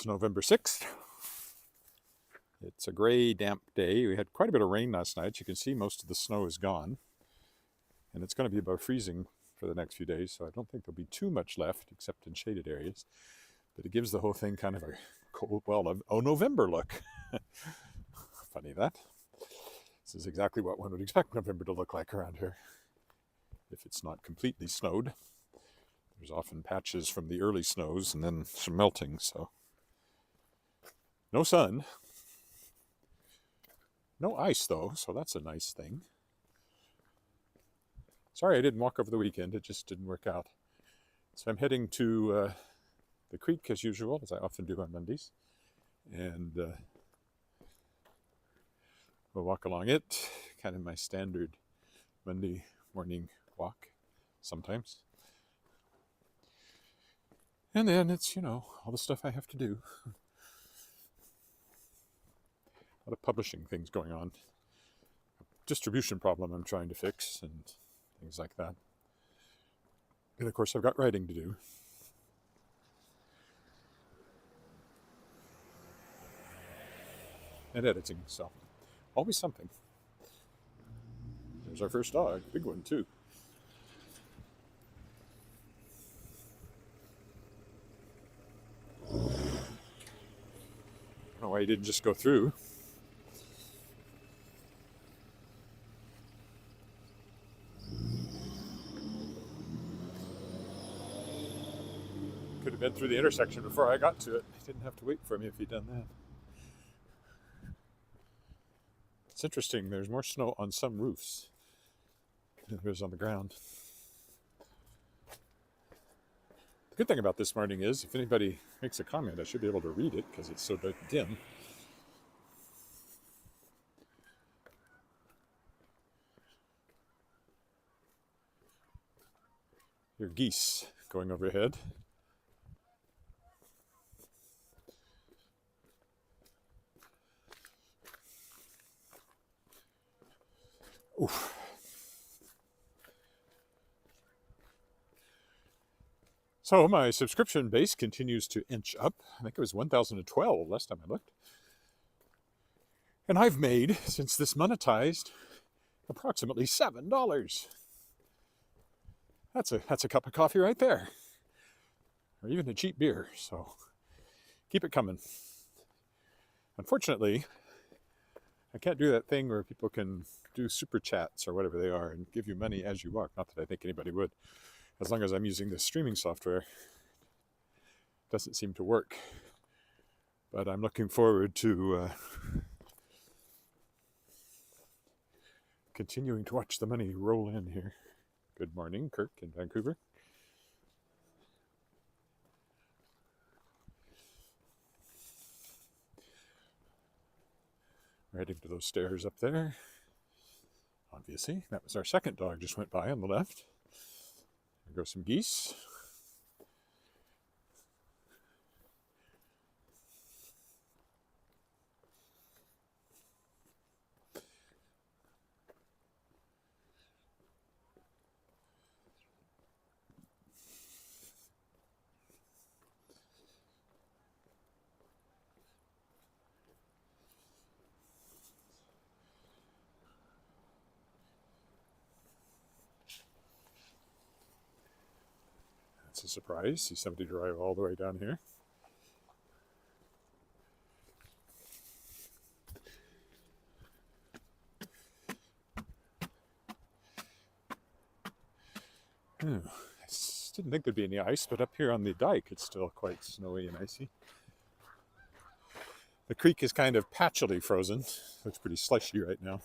It's November 6th. It's a gray, damp day. We had quite a bit of rain last night. You can see most of the snow is gone. And it's going to be about freezing for the next few days, so I don't think there'll be too much left, except in shaded areas. But it gives the whole thing kind of a cold, November look. Funny that. This is exactly what one would expect November to look like around here, if it's not completely snowed. There's often patches from the early snows and then some melting, so. No sun. No ice, though, so that's a nice thing. Sorry I didn't walk over the weekend. It just didn't work out. So I'm heading to the creek as usual, as I often do on Mondays. And we'll walk along it, kind of my standard Monday morning walk sometimes. And then it's, all the stuff I have to do. A lot of publishing things going on. A distribution problem I'm trying to fix and things like that. And of course I've got writing to do. And editing, so always something. There's our first dog, big one too. I don't know why he didn't just go through. Could have been through the intersection before I got to it. He didn't have to wait for me if he'd done that. It's interesting, there's more snow on some roofs than there is on the ground. The good thing about this morning is, if anybody makes a comment, I should be able to read it because it's so dim. Your geese going overhead. Oof. So my subscription base continues to inch up. I think it was 1,012 last time I looked. And I've made, since this monetized, approximately $7. That's a cup of coffee right there. Or even a cheap beer, so keep it coming. Unfortunately, I can't do that thing where people can do super chats or whatever they are and give you money as you walk. Not that I think anybody would. As long as I'm using this streaming software, it doesn't seem to work. But I'm looking forward to continuing to watch the money roll in here. Good morning, Kirk in Vancouver. We're heading to those stairs up there. Obviously, that was our second dog just went by on the left. There go some geese. It's a surprise. See somebody drive all the way down here. I didn't think there'd be any ice, but up here on the dike, it's still quite snowy and icy. The creek is kind of patchily frozen. Looks pretty slushy right now.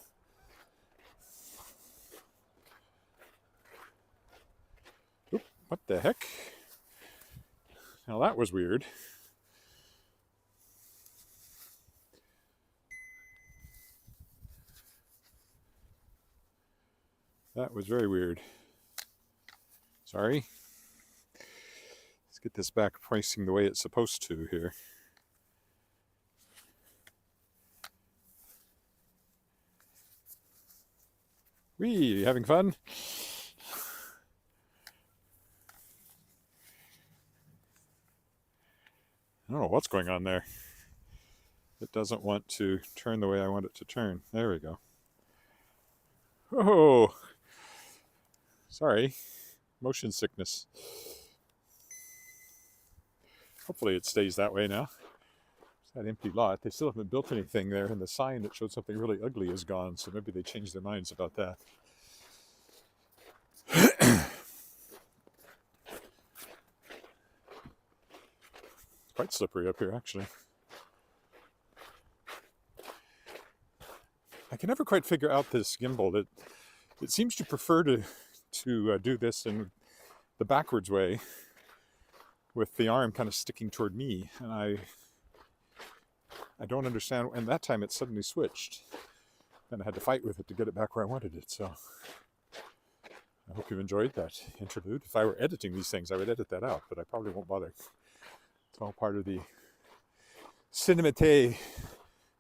Oop, what the heck? Now that was weird. That was very weird. Sorry. Let's get this back facing the way it's supposed to here. Whee, you having fun? I don't know what's going on there. It doesn't want to turn the way I want it to turn. There we go. Oh, sorry. Motion sickness. Hopefully it stays that way now. It's that empty lot. They still haven't built anything there, and the sign that showed something really ugly is gone, so maybe they changed their minds about that. It's quite slippery up here, actually. I can never quite figure out this gimbal. It seems to prefer to do this in the backwards way, with the arm kind of sticking toward me, and I don't understand. And that time it suddenly switched, and I had to fight with it to get it back where I wanted it. So I hope you enjoyed that interlude. If I were editing these things, I would edit that out, but I probably won't bother. It's all part of the cinématé.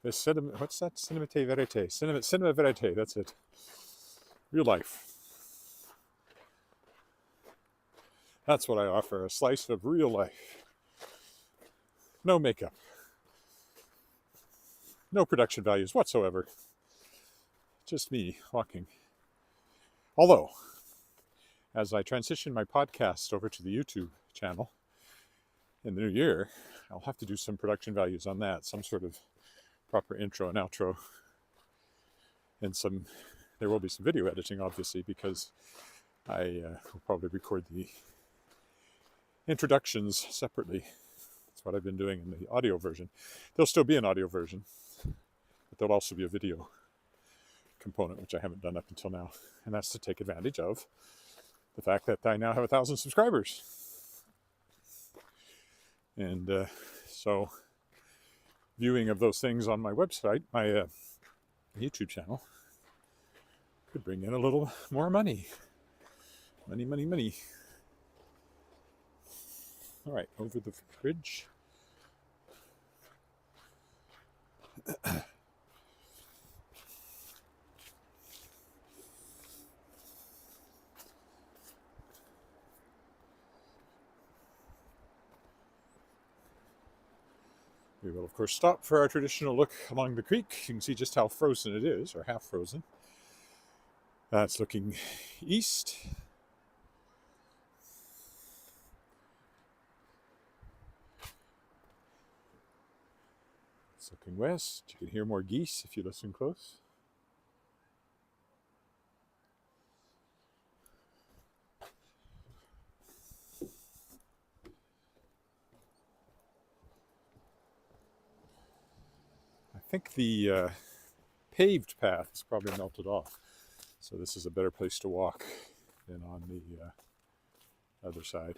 What's that? Cinématé vérité. Cinema vérité. That's it. Real life. That's what I offer, a slice of real life. No makeup. No production values whatsoever. Just me walking. Although, as I transition my podcast over to the YouTube channel in the new year, I'll have to do some production values on that, some sort of proper intro and outro, and there will be some video editing, obviously, because I will probably record the introductions separately. That's what I've been doing in the audio version. There'll still be an audio version, but there'll also be a video component, which I haven't done up until now, and that's to take advantage of the fact that I now have 1,000 subscribers. And so viewing of those things on my website, my YouTube channel, could bring in a little more money. Money. All right, over the bridge. We will, of course, stop for our traditional look along the creek. You can see just how frozen it is, or half frozen. That's looking east. It's looking west. You can hear more geese if you listen close. I think the paved path is probably melted off, so this is a better place to walk than on the other side.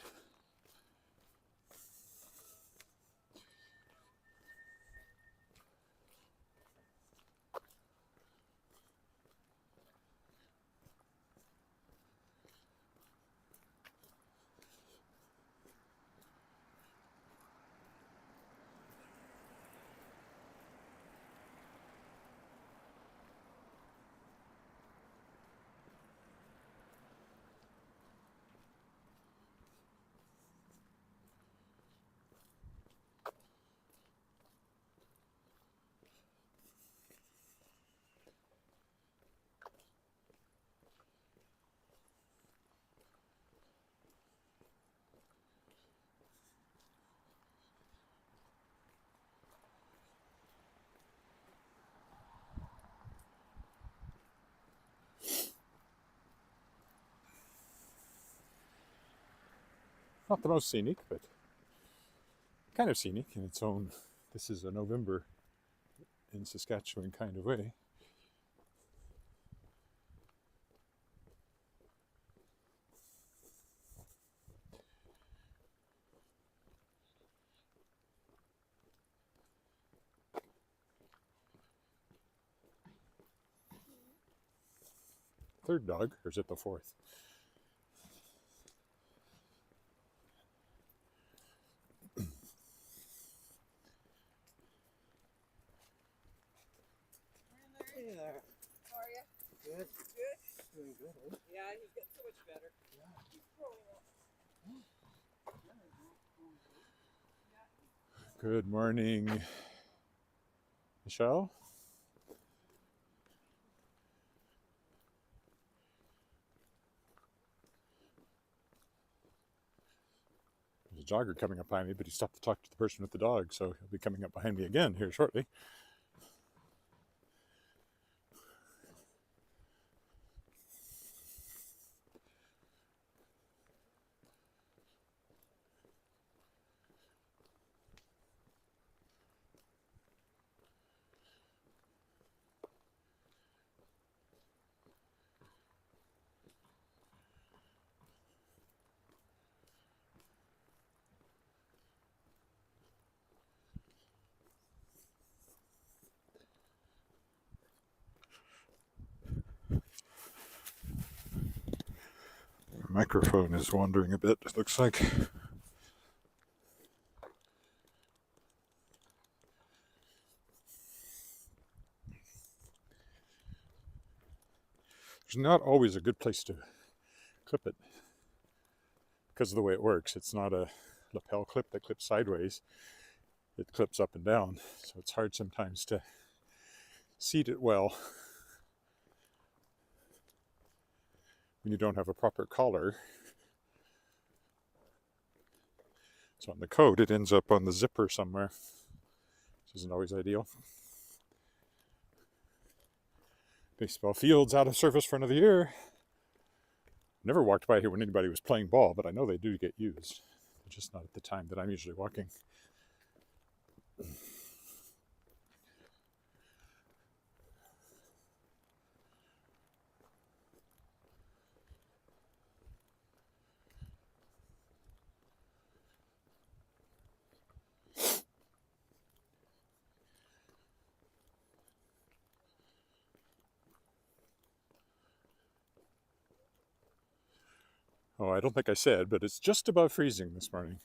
Not the most scenic, but kind of scenic in its own. This is a November in Saskatchewan kind of way. Third dog, or is it the fourth? Hey there. How are you? Good. Good? Doing good, eh? Yeah, he's getting so much better. Yeah. He's growing up. Good morning, Michelle. There's a jogger coming up behind me, but he stopped to talk to the person with the dog, so he'll be coming up behind me again here shortly. The microphone is wandering a bit, it looks like. There's not always a good place to clip it because of the way it works. It's not a lapel clip that clips sideways. It clips up and down, so it's hard sometimes to seat it well when you don't have a proper collar. So on the coat, it ends up on the zipper somewhere, which isn't always ideal. Baseball field's out of service for another year. Never walked by here when anybody was playing ball, but I know they do get used. They're just not at the time that I'm usually walking. Oh, I don't think I said, but it's just above freezing this morning.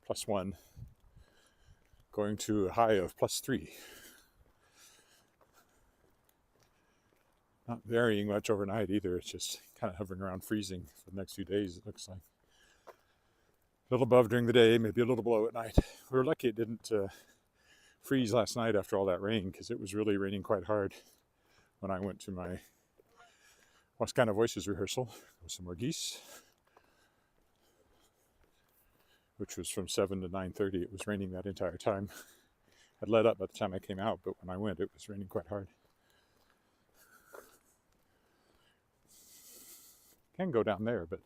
+1, going to a high of +3. Not varying much overnight either. It's just kind of hovering around freezing for the next few days, it looks like. A little above during the day, maybe a little below at night. We were lucky it didn't freeze last night after all that rain, because it was really raining quite hard when I went to my Wascana Voices rehearsal with some more geese, which was from 7 to 9:30. It was raining that entire time. Had let up by the time I came out, but when I went, it was raining quite hard. Can go down there, but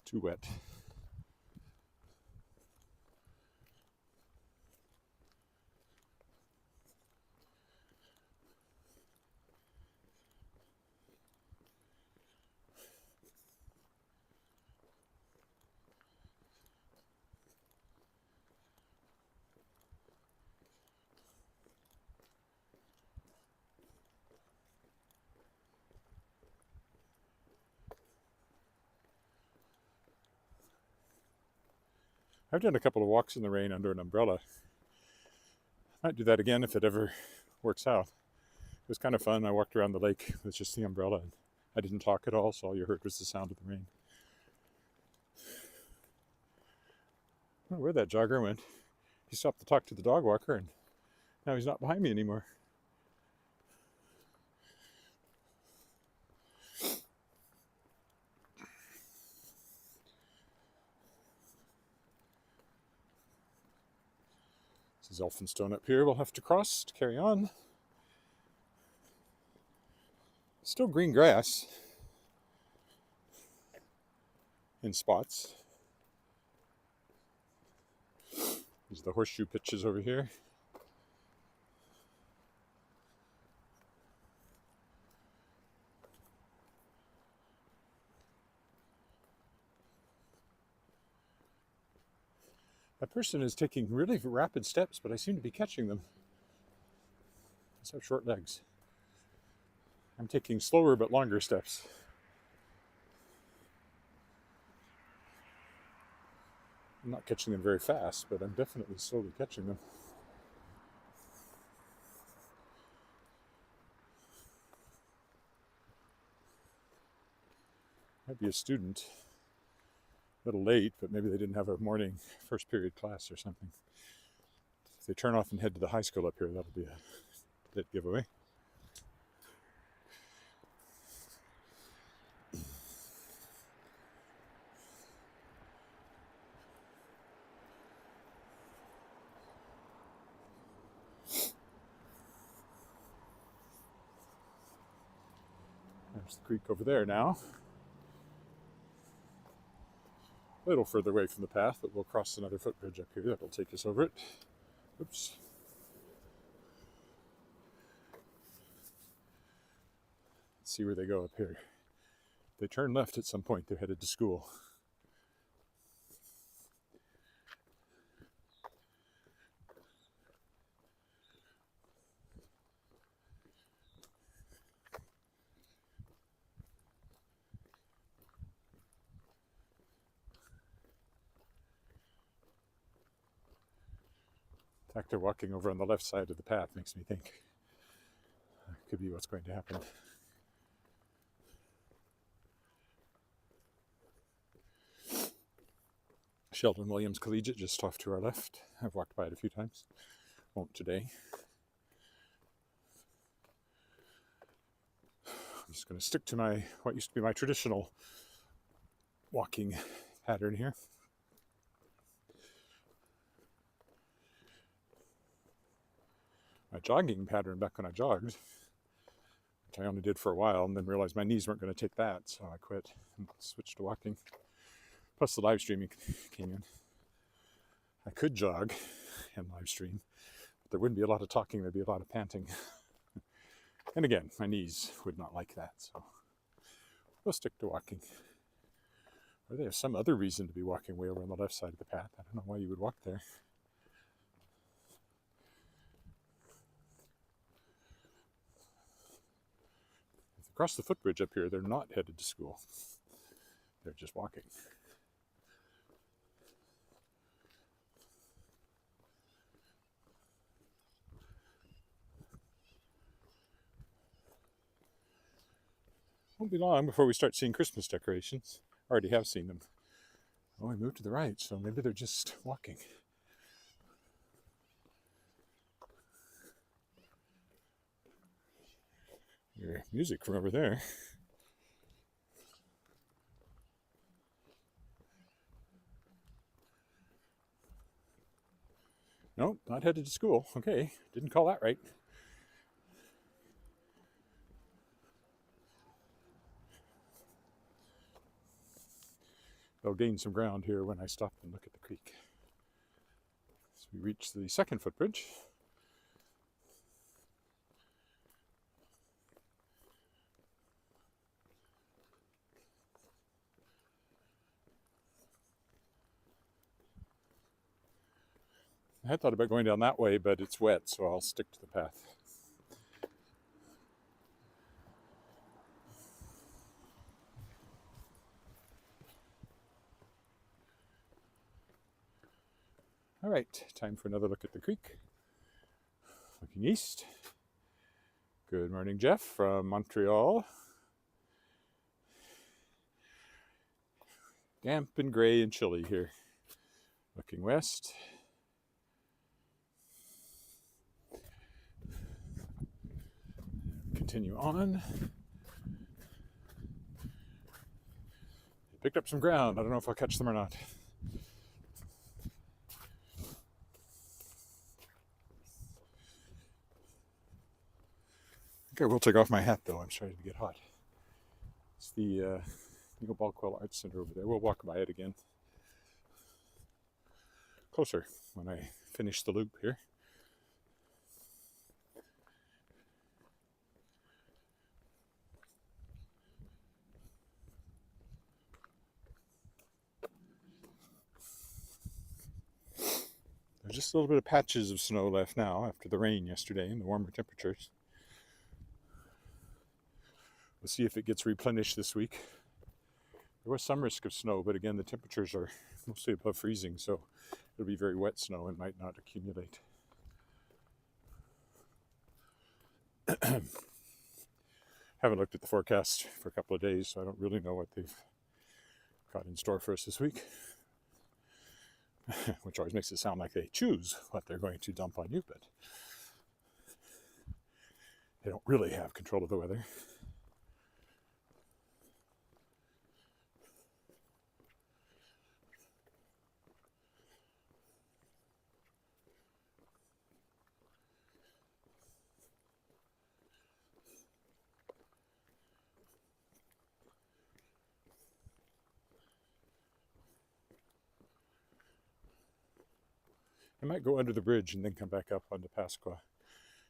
too wet. I've done a couple of walks in the rain under an umbrella. Might do that again if it ever works out. It was kind of fun. I walked around the lake with just the umbrella, and I didn't talk at all, so all you heard was the sound of the rain. I don't know where that jogger went. He stopped to talk to the dog walker, and now he's not behind me anymore. This is Elphinstone up here. We'll have to cross to carry on. Still green grass in spots. There's the horseshoe pitches over here. That person is taking really rapid steps, but I seem to be catching them. They have short legs. I'm taking slower but longer steps. I'm not catching them very fast, but I'm definitely slowly catching them. Might be a student. A little late, but maybe they didn't have a morning first period class or something. they turn off and head to the high school up here, that'll be a lit giveaway. There's the creek over there now. A little further away from the path, but we'll cross another footbridge up here that'll take us over it. Oops. Let's see where they go up here. They turn left at some point, they're headed to school. The fact they're walking over on the left side of the path makes me think could be what's going to happen. Sheldon Williams Collegiate just off to our left. I've walked by it a few times. Won't today. I'm just going to stick to what used to be my traditional walking pattern here. My jogging pattern back when I jogged, which I only did for a while and then realized my knees weren't going to take that, so I quit and switched to walking. Plus the live streaming came in. I could jog and live stream, but there wouldn't be a lot of talking, there'd be a lot of panting. And again, my knees would not like that, so we'll stick to walking. Or they have some other reason to be walking way over on the left side of the path. I don't know why you would walk there. Across the footbridge up here, they're not headed to school. They're just walking. Won't be long before we start seeing Christmas decorations. Already have seen them. Oh, we moved to the right, so maybe they're just walking. Your music from over there. Nope, not headed to school. Okay, didn't call that right. They'll gain some ground here when I stop and look at the creek. So we reach the second footbridge. I had thought about going down that way, but it's wet, so I'll stick to the path. All right, time for another look at the creek. Looking east. Good morning, Jeff from Montreal. Damp and gray and chilly here. Looking west. Continue on. Picked up some ground. I don't know if I'll catch them or not. I will take off my hat though, I'm starting to get hot. It's the Eagle Balkwell Arts Center over there. We'll walk by it again. Closer when I finish the loop here. There's just a little bit of patches of snow left now after the rain yesterday and the warmer temperatures. We'll see if it gets replenished this week. There was some risk of snow, but again, the temperatures are mostly above freezing, so it'll be very wet snow and might not accumulate. Haven't looked at the forecast for a couple of days, so I don't really know what they've got in store for us this week. which always makes it sound like they choose what they're going to dump on you, but they don't really have control of the weather. I might go under the bridge and then come back up onto Pasqua,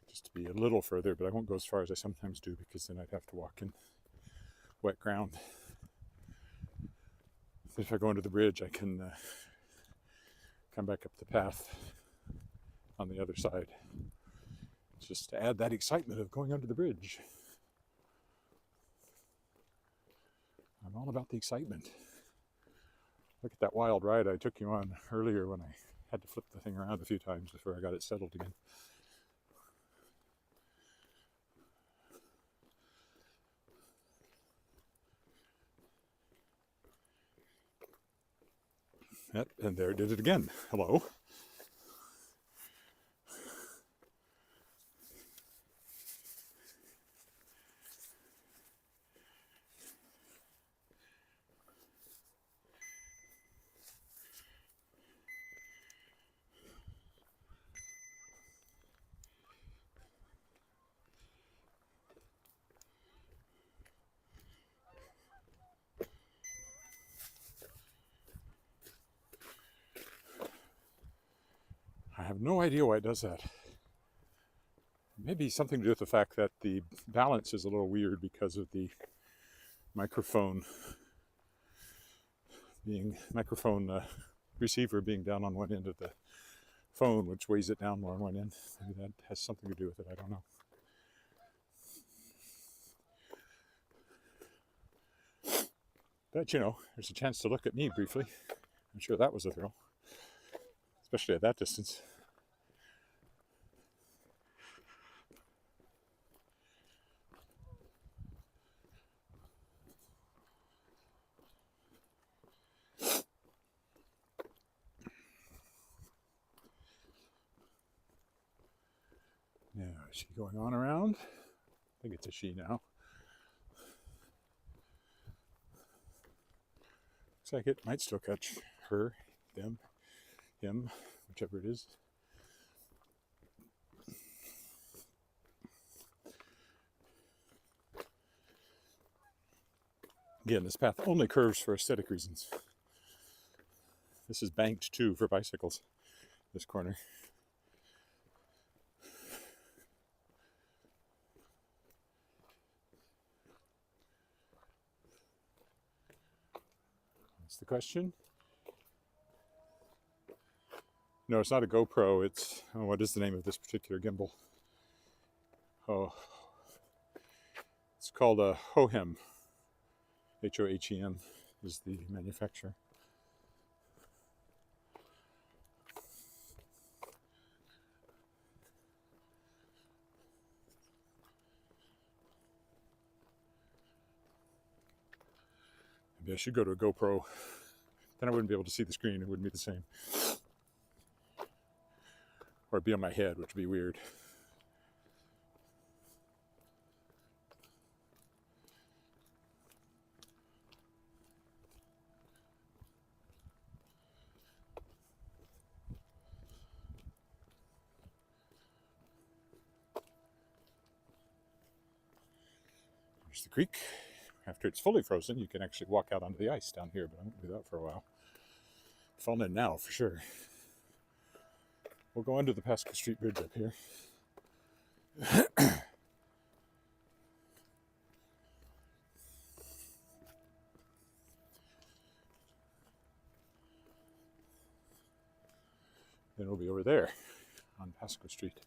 just to be a little further, but I won't go as far as I sometimes do because then I'd have to walk in wet ground. If I go under the bridge, I can come back up the path on the other side, just to add that excitement of going under the bridge. I'm all about the excitement. Look at that wild ride I took you on earlier when I had to flip the thing around a few times before I got it settled again. Yep, and there it did it again. Hello. I have no idea why it does that. Maybe something to do with the fact that the balance is a little weird because of the microphone receiver being down on one end of the phone, which weighs it down more on one end. Maybe that has something to do with it. I don't know. But, you know, there's a chance to look at me briefly. I'm sure that was a thrill, especially at that distance. Now, is she going on around? I think it's a she now. Looks like it might still catch her, them, him, whichever it is. Again, this path only curves for aesthetic reasons. This is banked too for bicycles, this corner. That's the question. No, it's not a GoPro. It's, oh, what is the name of this particular gimbal? Oh, it's called a Hohem. H-O-H-E-M is the manufacturer. Maybe I should go to a GoPro. Then I wouldn't be able to see the screen. It wouldn't be the same. Or it'd be on my head, which would be weird. There's the creek. After it's fully frozen, you can actually walk out onto the ice down here, but I won't do that for a while. Falling in now, for sure. We'll go under the Pasqua Street Bridge up here. Then we'll be over there on Pasqua Street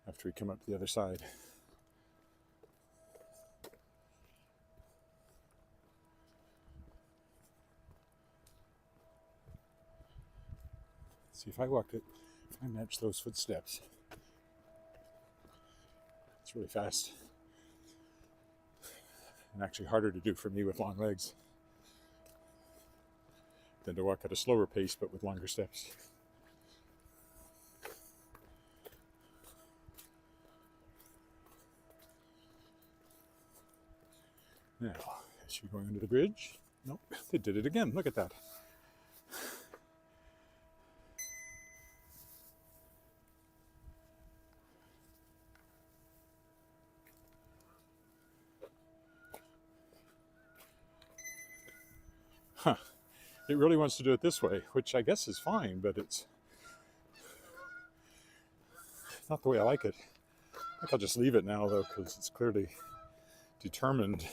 after we come up to the other side. See, if I walked it, if I match those footsteps, it's really fast. And actually harder to do for me with long legs. than to walk at a slower pace but with longer steps. Now, is she going under the bridge? Nope, they did it again. Look at that. Huh. It really wants to do it this way, which I guess is fine, but it's not the way I like it. I think I'll just leave it now, though, because it's clearly determined.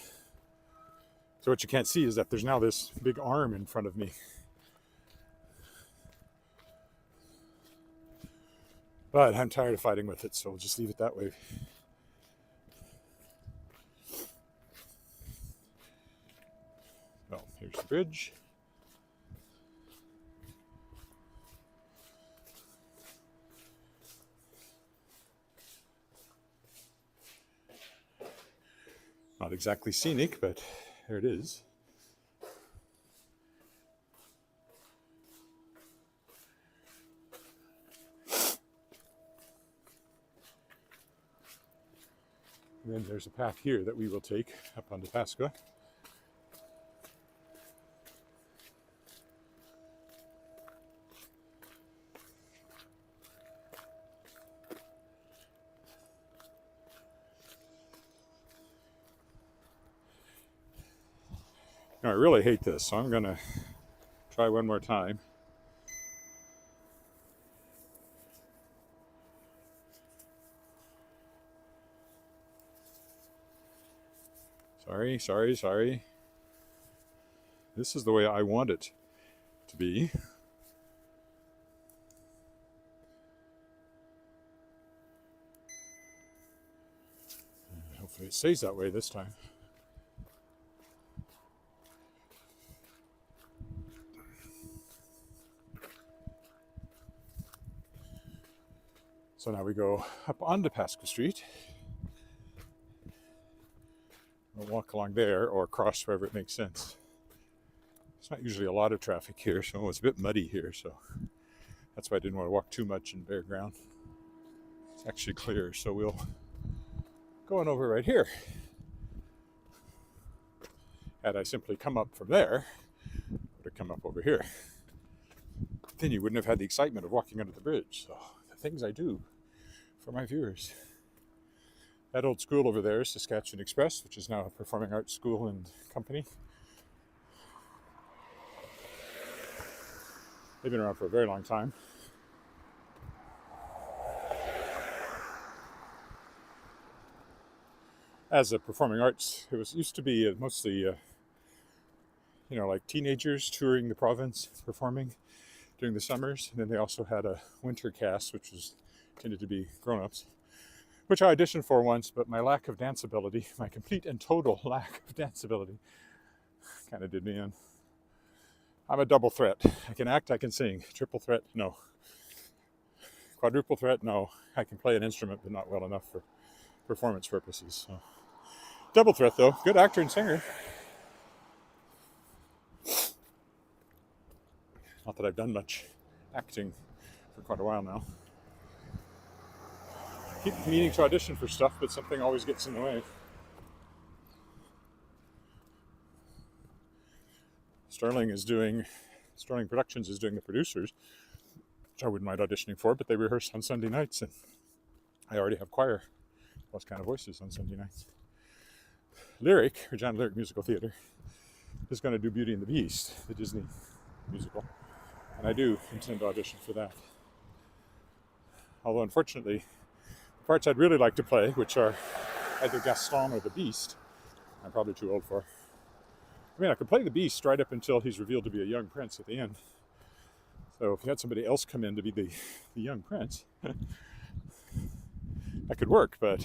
So what you can't see is that there's now this big arm in front of me. But I'm tired of fighting with it, so we'll just leave it that way. Well, here's the bridge. Not exactly scenic, but there it is. And then there's a path here that we will take up on the Pasqua. Now, I really hate this, so I'm going to try one more time. Sorry. This is the way I want it to be. And hopefully it stays that way this time. So now we go up onto Pasqua Street. We'll walk along there or cross wherever it makes sense. There's not usually a lot of traffic here, so it's a bit muddy here, so that's why I didn't want to walk too much in bare ground. It's actually clear, so we'll go on over right here. Had I simply come up from there, I would have come up over here. Then you wouldn't have had the excitement of walking under the bridge. So the things I do for my viewers. That old school over there is Saskatchewan Express, which is now a performing arts school and company. They've been around for a very long time. As a performing arts, it used to be mostly, like teenagers touring the province, performing during the summers. And then they also had a winter cast, which was tended to be grown-ups, which I auditioned for once, but my lack of dance ability, my complete and total lack of dance ability, kind of did me in. I'm a double threat. I can act, I can sing. Triple threat, no. Quadruple threat, no. I can play an instrument, but not well enough for performance purposes. So. Double threat, though. Good actor and singer. Not that I've done much acting for quite a while now. Keep meaning to audition for stuff, but something always gets in the way. Sterling Productions is doing the producers, which I wouldn't mind auditioning for, but they rehearse on Sunday nights, and I already have choir, plus kind of voices on Sunday nights. Regina Lyric Musical Theatre, is going to do Beauty and the Beast, the Disney musical, and I do intend to audition for that. Although, unfortunately, the parts I'd really like to play, which are either Gaston or the Beast, I'm probably too old for. I mean, I could play the Beast right up until he's revealed to be a young prince at the end. So if you had somebody else come in to be the young prince, that could work, but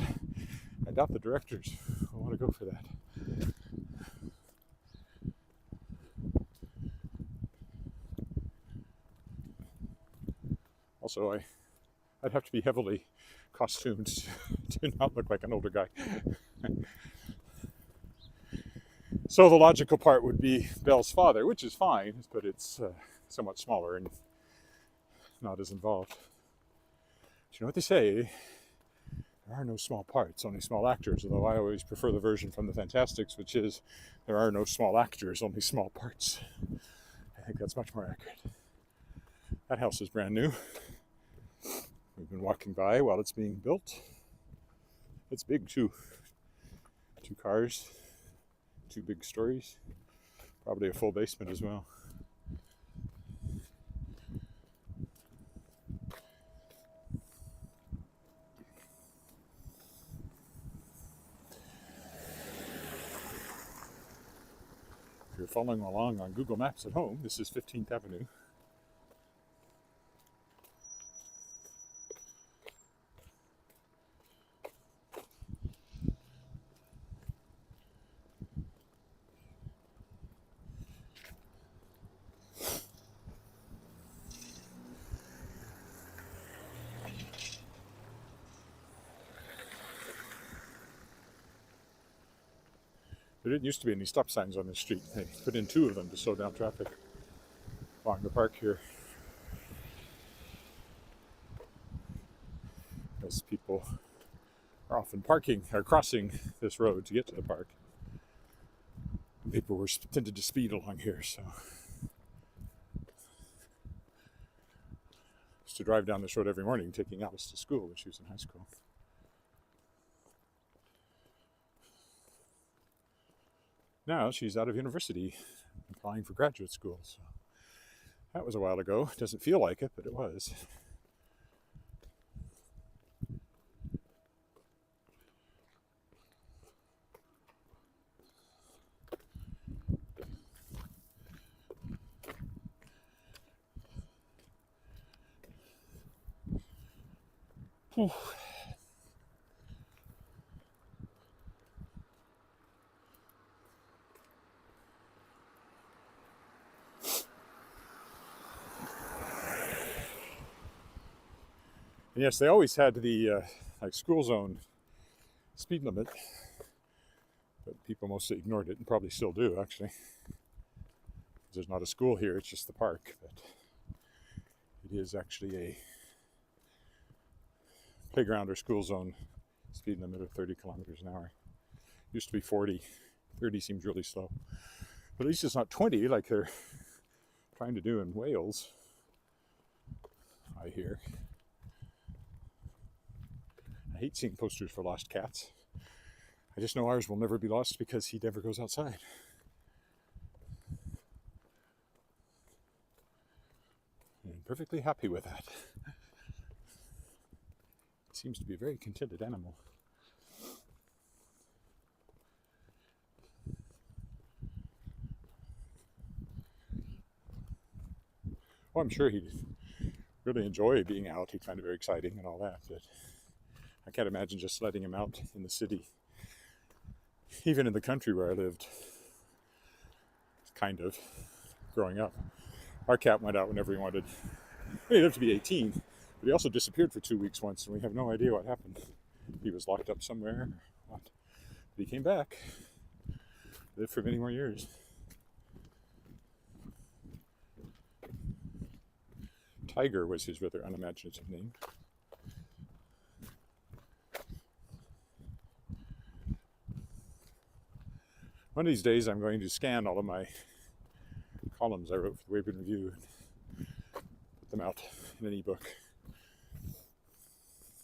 I doubt the directors will want to go for that. Also, I'd have to be heavily costumed to not look like an older guy. So the logical part would be Belle's father, which is fine, but it's somewhat smaller and not as involved. Do you know what they say? There are no small parts, only small actors, although I always prefer the version from the Fantastics, which is there are no small actors, only small parts. I think that's much more accurate. That house is brand new. We've been walking by while it's being built. It's big too. 2 cars, 2 big stories, probably a full basement as well. If you're following along on Google Maps at home, this is 15th Avenue. There didn't used to be any stop signs on this street. They put in 2 of them to slow down traffic along the park here. As people are often parking or crossing this road to get to the park. People were tended to speed along here, so used to drive down this road every morning taking Alice to school when she was in high school. Now she's out of university, applying for graduate school. So that was a while ago. Doesn't feel like it, but it was. Whew. And yes, they always had the like school zone speed limit, but people mostly ignored it and probably still do, actually. There's not a school here, it's just the park, but it is actually a playground or school zone speed limit of 30 kilometers an hour. Used to be 40. 30 seems really slow. But at least it's not 20 like they're trying to do in Wales, I hear. I hate seeing posters for lost cats. I just know ours will never be lost because he never goes outside. And I'm perfectly happy with that. It seems to be a very contented animal. Well, I'm sure he'd really enjoy being out. He'd find it very exciting and all that, but I can't imagine just letting him out in the city. Even in the country where I lived, kind of, growing up. Our cat went out whenever he wanted. He lived to be 18, but he also disappeared for 2 weeks once, and we have no idea what happened. He was locked up somewhere, or what. But he came back, lived for many more years. Tiger was his rather unimaginative name. One of these days I'm going to scan all of my columns I wrote for the Weyburn Review and put them out in an ebook,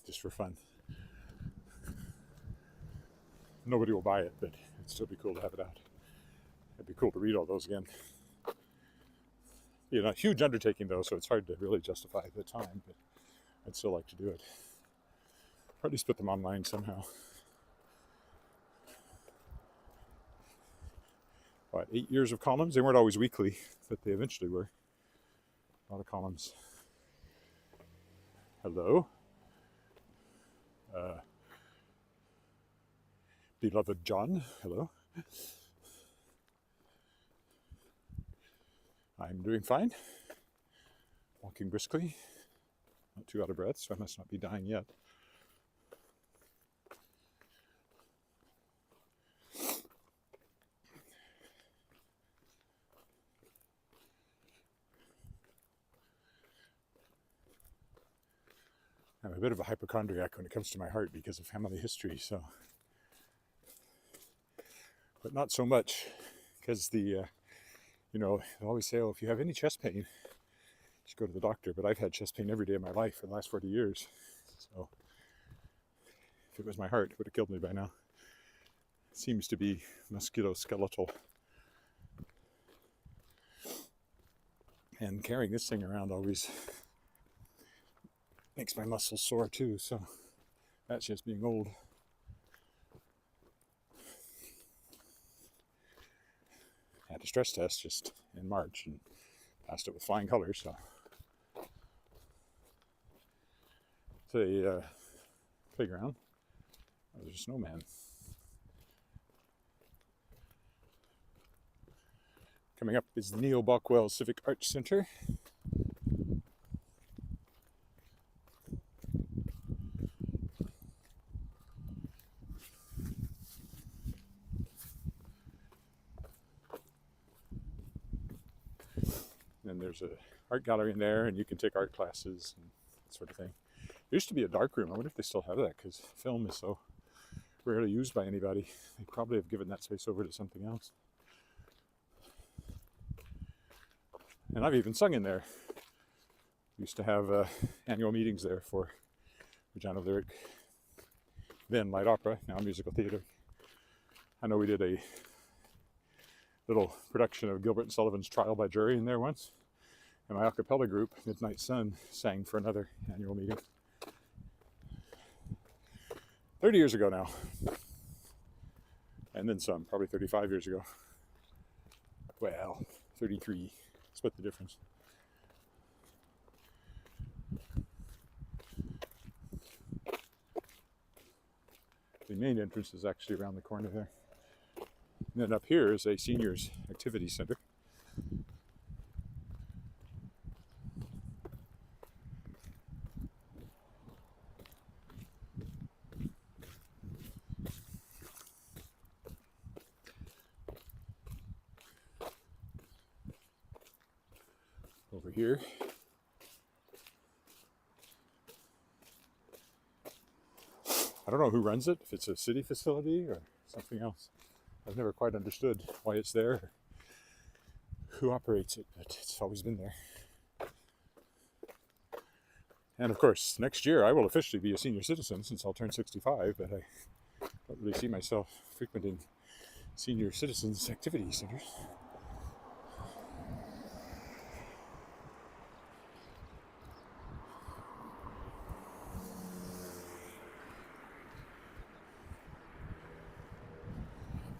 just for fun. Nobody will buy it, but it'd still be cool to have it out. It'd be cool to read all those again. You know, a huge undertaking though, so it's hard to really justify at the time, but I'd still like to do it. Or at least put them online somehow. What, 8 years of columns? They weren't always weekly, but they eventually were. A lot of columns. Hello. Beloved John, hello. I'm doing fine. Walking briskly. Not too out of breath, so I must not be dying yet. I'm a bit of a hypochondriac when it comes to my heart because of family history, so. But not so much, because they always say, oh, if you have any chest pain, you should go to the doctor. But I've had chest pain every day of my life for the last 40 years. So if it was my heart, it would have killed me by now. It seems to be musculoskeletal. And carrying this thing around always makes my muscles sore too, so that's just being old. Had a stress test just in March and passed it with flying colors, so. It's a playground. Oh, there's a snowman. Coming up is the Neil Bockwell Civic Arts Center. And there's a art gallery in there, and you can take art classes and that sort of thing. There used to be a dark room. I wonder if they still have that, because film is so rarely used by anybody. They probably have given that space over to something else. And I've even sung in there. We used to have annual meetings there for Regina Lyric, then light opera, now musical theater. I know we did a little production of Gilbert and Sullivan's Trial by Jury in there once. And my a cappella group, Midnight Sun, sang for another annual meeting. 30 years ago now. And then some, probably 35 years ago. Well, 33. Split the difference. The main entrance is actually around the corner there. And then up here is a seniors activity center. Over here, I don't know who runs it, if it's a city facility or something else. I've never quite understood why it's there, or who operates it, but it's always been there. And of course, next year I will officially be a senior citizen since I'll turn 65, but I don't really see myself frequenting senior citizens activity centers.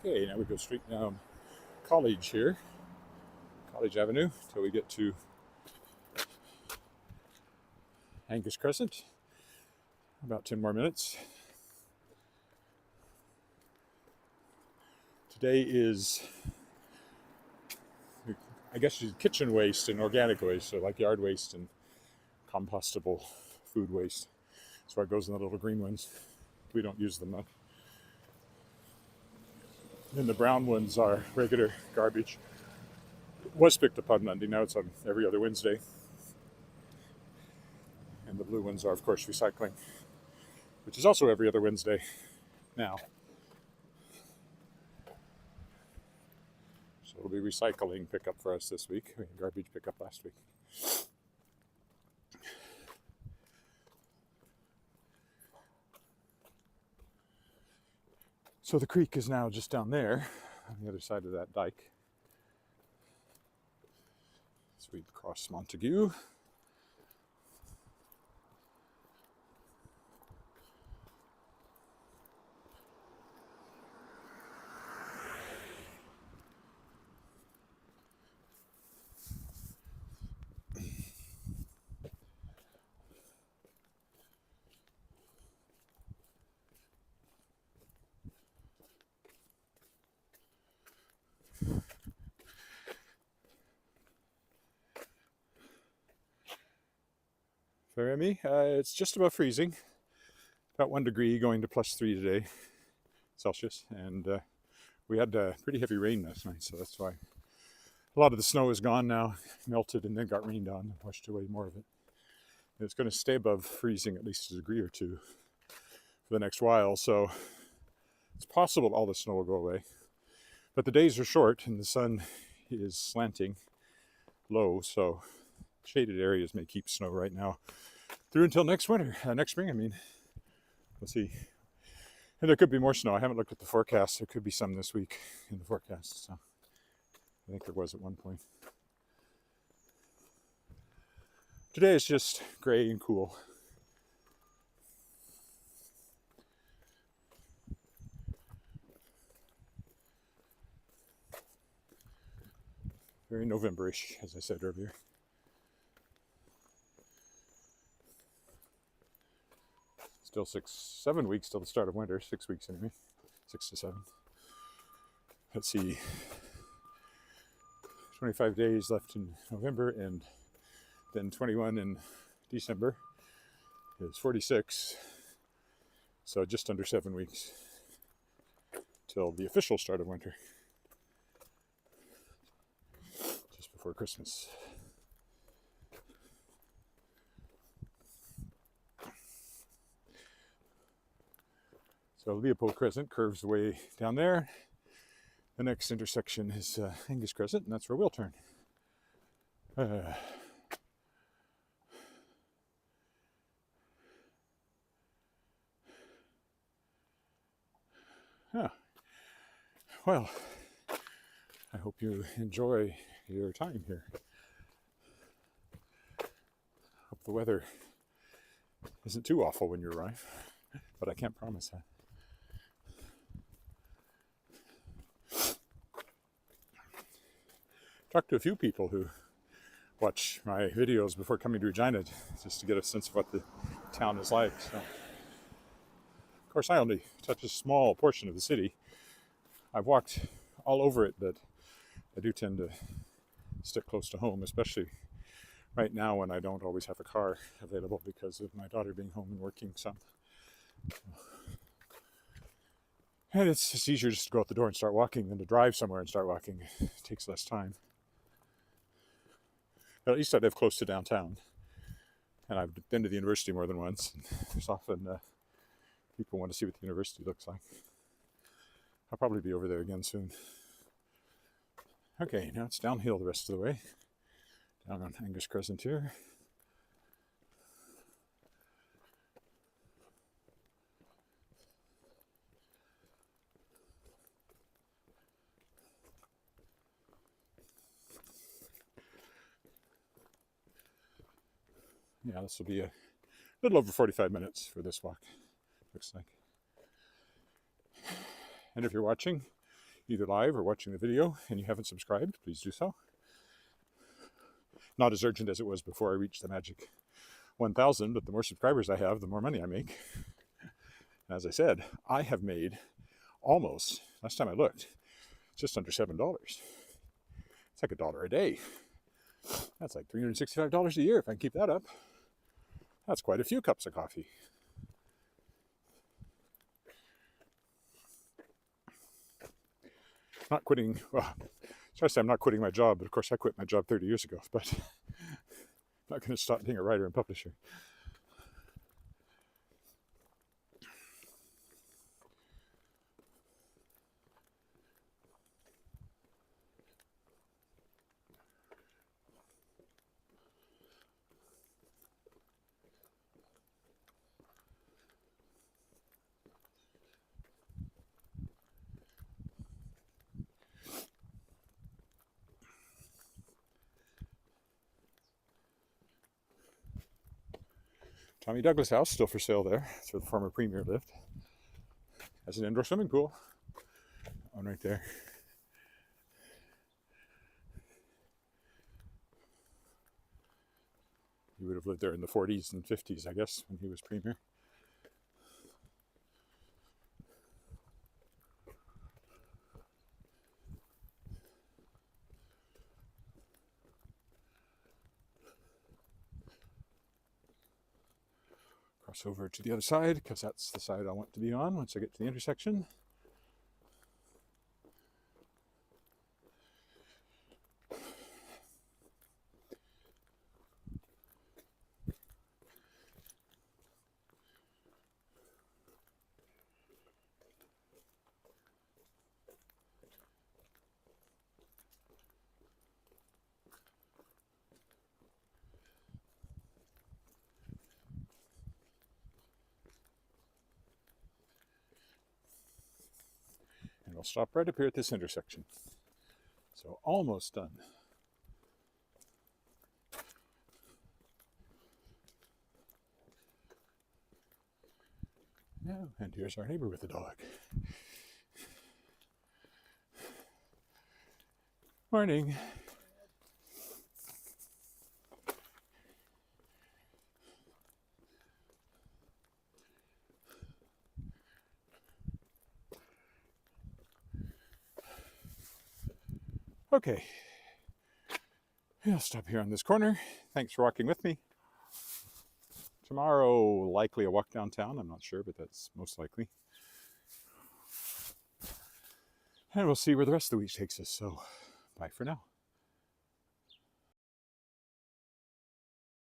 Okay, now we go straight down College here, College Avenue, till we get to Angus Crescent. About 10 more minutes. Today is, I guess, kitchen waste and organic waste, so like yard waste and compostable food waste. That's why it goes in the little green ones. We don't use them though. Then the brown ones are regular garbage. It was picked up on Monday, now it's on every other Wednesday. And the blue ones are, of course, recycling, which is also every other Wednesday now. So it'll be recycling pickup for us this week. We had garbage pickup last week. So the creek is now just down there on the other side of that dike. So we cross Montague. Feremi, it's just about freezing. About 1 degree going to +3 today, Celsius. And we had pretty heavy rain last night, so that's why a lot of the snow is gone now, melted and then got rained on and washed away more of it. It's going to stay above freezing at least a degree or two for the next while, so it's possible all the snow will go away. But the days are short and the sun is slanting low, so shaded areas may keep snow right now through until next spring, I mean. We'll see. And there could be more snow. I haven't looked at the forecast. There could be some this week in the forecast, so I think there was at one point. Today is just gray and cool. Very November-ish, as I said earlier. Still 7 weeks till the start of winter. 6 weeks anyway. 6 to 7. Let's see. 25 days left in November, and then 21 in December is 46. So just under 7 weeks till the official start of winter. Just before Christmas. So Leopold Crescent curves away down there. The next intersection is Angus Crescent, and that's where we'll turn. Well, I hope you enjoy your time here. Hope the weather isn't too awful when you arrive, but I can't promise that. Talked to a few people who watch my videos before coming to Regina just to get a sense of what the town is like. So, of course, I only touch a small portion of the city. I've walked all over it, but I do tend to stick close to home, especially right now when I don't always have a car available because of my daughter being home and working some. And it's just easier just to go out the door and start walking than to drive somewhere and start walking. It takes less time. But at least I live close to downtown. And I've been to the university more than once. There's often people want to see what the university looks like. I'll probably be over there again soon. Okay, now it's downhill the rest of the way. Down on Angus Crescent here. Yeah, this will be a little over 45 minutes for this walk, looks like. And if you're watching, either live or watching the video, and you haven't subscribed, please do so. Not as urgent as it was before I reached the magic 1,000, but the more subscribers I have, the more money I make. And as I said, I have made almost, last time I looked, just under $7. It's like $1 a day. That's like $365 a year if I can keep that up. That's quite a few cups of coffee. Not quitting, well, sorry to say I'm not quitting my job, but of course I quit my job 30 years ago, but I'm not going to stop being a writer and publisher. Tommy Douglas House, still for sale there. That's where the former premier lived. Has an indoor swimming pool. One right there. He would have lived there in the 40s and 50s, I guess, when he was premier. Cross over to the other side, because that's the side I want to be on once I get to the intersection. we'll stop right up here at this intersection. So almost done. Yeah, and here's our neighbor with the dog. Morning. Okay, I'll stop here on this corner. Thanks for walking with me. Tomorrow, likely a walk downtown. I'm not sure, but that's most likely. And we'll see where the rest of the week takes us. So, bye for now.